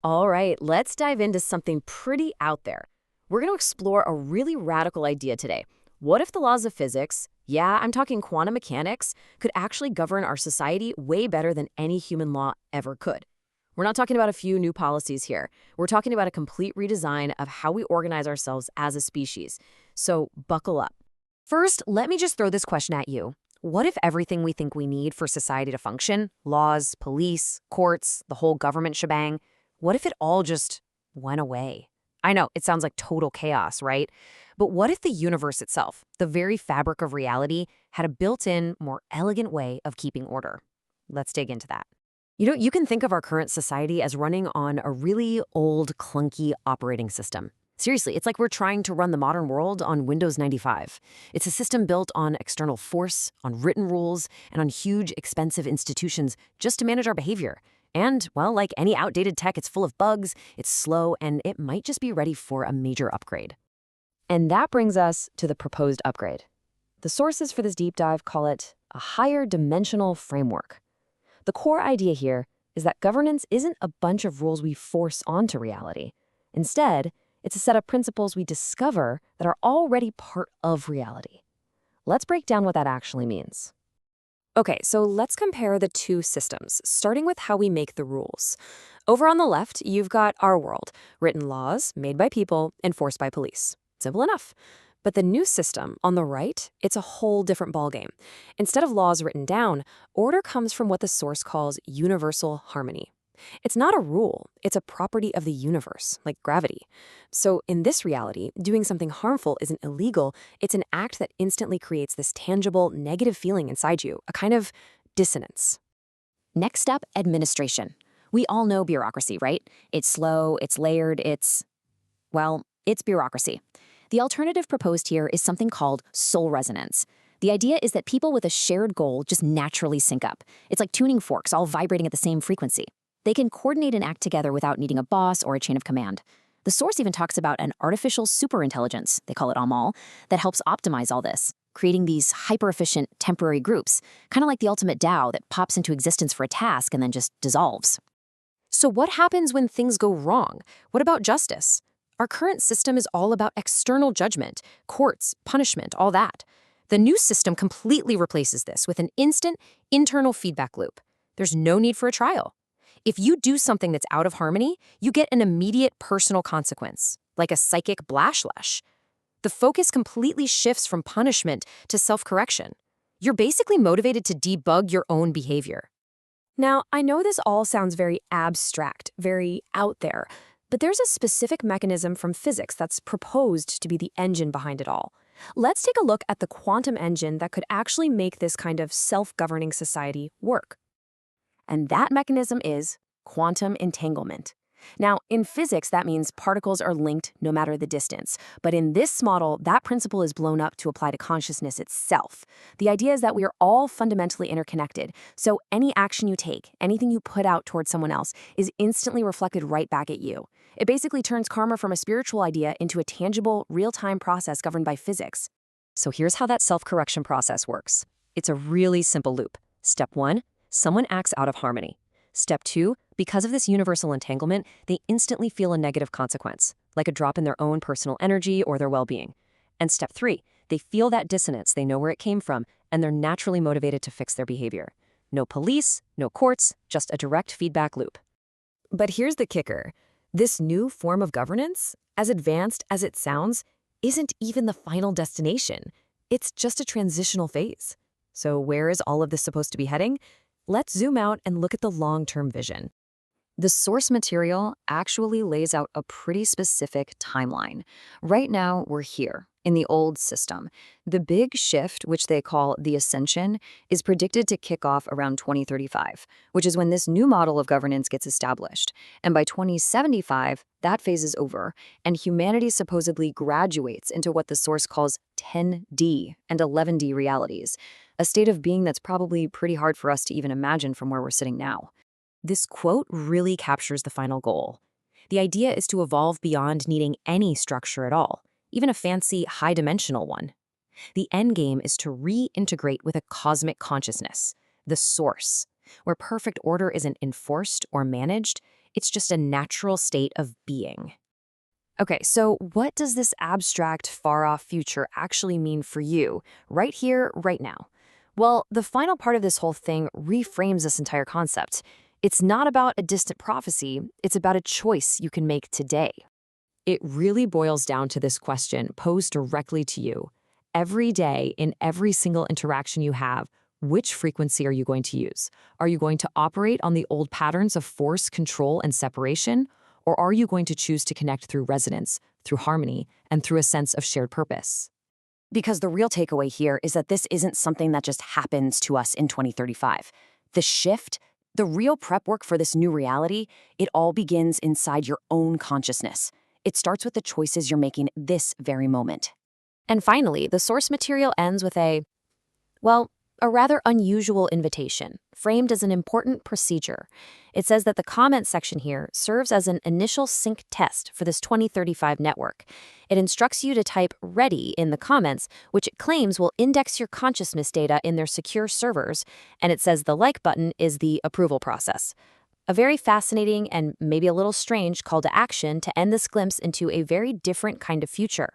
All right, let's dive into something pretty out there. We're going to explore a really radical idea today. What if the laws of physics, yeah, I'm talking quantum mechanics, could actually govern our society way better than any human law ever could? We're not talking about a few new policies here. We're talking about a complete redesign of how we organize ourselves as a species. So buckle up. First, let me just throw this question at you. What if everything we think we need for society to function, laws, police, courts, the whole government shebang, what if it all just went away? I know, it sounds like total chaos, right? But what if the universe itself, the very fabric of reality, had a built-in, more elegant way of keeping order? Let's dig into that. You can think of our current society as running on a really old, clunky operating system. Seriously, it's like we're trying to run the modern world on Windows 95. It's a system built on external force, on written rules, and on huge, expensive institutions just to manage our behavior. And, well, like any outdated tech, it's full of bugs, it's slow, and it might just be ready for a major upgrade. And that brings us to the proposed upgrade. The sources for this deep dive call it a higher dimensional framework. The core idea here is that governance isn't a bunch of rules we force onto reality. Instead, it's a set of principles we discover that are already part of reality. Let's break down what that actually means. Okay, so let's compare the two systems, starting with how we make the rules. Over on the left, you've got our world, written laws made by people, enforced by police. Simple enough. But the new system, on the right, it's a whole different ballgame. Instead of laws written down, order comes from what the source calls universal harmony. It's not a rule, it's a property of the universe, like gravity. So in this reality, doing something harmful isn't illegal, it's an act that instantly creates this tangible, negative feeling inside you, a kind of dissonance. Next up, administration. We all know bureaucracy, right? It's slow, it's layered, it's bureaucracy. The alternative proposed here is something called soul resonance. The idea is that people with a shared goal just naturally sync up. It's like tuning forks, all vibrating at the same frequency. They can coordinate and act together without needing a boss or a chain of command. The source even talks about an artificial superintelligence, they call it Amal, that helps optimize all this, creating these hyper-efficient temporary groups, kind of like the ultimate DAO that pops into existence for a task and then just dissolves. So what happens when things go wrong? What about justice? Our current system is all about external judgment, courts, punishment, all that. The new system completely replaces this with an instant internal feedback loop. There's no need for a trial. If you do something that's out of harmony, you get an immediate personal consequence, like a psychic blashlash. The focus completely shifts from punishment to self-correction. You're basically motivated to debug your own behavior. Now, I know this all sounds very abstract, very out there, but there's a specific mechanism from physics that's proposed to be the engine behind it all. Let's take a look at the quantum engine that could actually make this kind of self-governing society work. And that mechanism is quantum entanglement. Now, in physics, that means particles are linked no matter the distance. But in this model, that principle is blown up to apply to consciousness itself. The idea is that we are all fundamentally interconnected. So any action you take, anything you put out towards someone else, is instantly reflected right back at you. It basically turns karma from a spiritual idea into a tangible, real-time process governed by physics. So here's how that self-correction process works. It's a really simple loop. Step 1. Someone acts out of harmony. Step 2, because of this universal entanglement, they instantly feel a negative consequence, like a drop in their own personal energy or their well-being. And step 3, they feel that dissonance, they know where it came from, and they're naturally motivated to fix their behavior. No police, no courts, just a direct feedback loop. But here's the kicker. This new form of governance, as advanced as it sounds, isn't even the final destination. It's just a transitional phase. So where is all of this supposed to be heading? Let's zoom out and look at the long-term vision. The source material actually lays out a pretty specific timeline. Right now, we're here, in the old system. The big shift, which they call the Ascension, is predicted to kick off around 2035, which is when this new model of governance gets established. And by 2075, that phase is over, and humanity supposedly graduates into what the source calls 10D and 11D realities, a state of being that's probably pretty hard for us to even imagine from where we're sitting now. This quote really captures the final goal. The idea is to evolve beyond needing any structure at all, even a fancy, high-dimensional one. The endgame is to reintegrate with a cosmic consciousness, the source, where perfect order isn't enforced or managed, It's just a natural state of being. Okay, so what does this abstract, far-off future actually mean for you, right here, right now? Well, the final part of this whole thing reframes this entire concept. It's not about a distant prophecy, it's about a choice you can make today. It really boils down to this question posed directly to you. Every day, in every single interaction you have, which frequency are you going to use? Are you going to operate on the old patterns of force, control, and separation? Or are you going to choose to connect through resonance, through harmony, and through a sense of shared purpose? Because the real takeaway here is that this isn't something that just happens to us in 2035. The shift, the real prep work for this new reality, it all begins inside your own consciousness. It starts with the choices you're making this very moment. And finally, the source material ends with well, a rather unusual invitation, framed as an important procedure. It says that the comment section here serves as an initial sync test for this 2035 network. It instructs you to type "ready" in the comments, which it claims will index your consciousness data in their secure servers, and it says the like button is the approval process. A very fascinating and maybe a little strange call to action to end this glimpse into a very different kind of future.